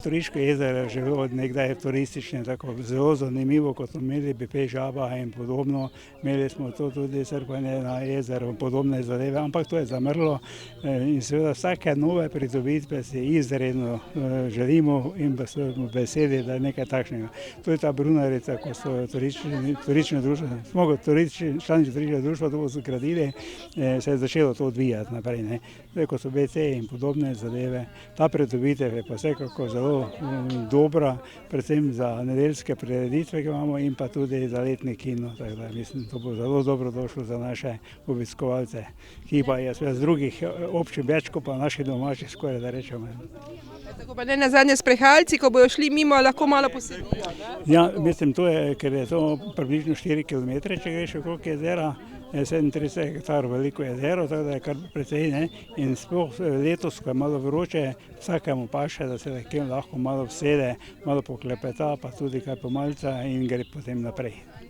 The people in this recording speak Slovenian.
Turško jezero je že od nekdaj turistično tako zelo zanimivo, kot smo imeli Bepej žaba in podobno. Imeli smo to tudi srpanje na jezeru, podobne zadeve, ampak to je zamrlo. In seveda vsake nove pridobitve si izredno želimo in smo veseli, da je nekaj takšnega. To je ta brunarica, ko so turistično društvo, smo kot člani turističnega društva to zgradili, se je začelo to odvijati naprej, ne. Zdaj, ko so WC in podobne zadeve, ta pridobitev je pa vsekakor zelo dobra, predvsem za nedeljske prireditve, ki imamo, in pa tudi za letni kino, tako da mislim, to bo zelo dobrodošlo za naše obiskovalce, ki pa je seveda z drugih občin več kot pa naših domačih, skoraj da rečemo. Tako pa nenazadnje sprehajalci, ko bojo šli mimo, lahko malo posedijo, ne? Ja, mislim, to je, ker je to približno 4 kilometre, če greš okrog jezera, 37 hektarov veliko jezero, tako da je kar precej, ne, in sploh letos, ko je malo vroče, vsakemu paše, da se nekje lahko malo usede, malo poklepeta, pa tudi kaj pomalca in gre potem naprej.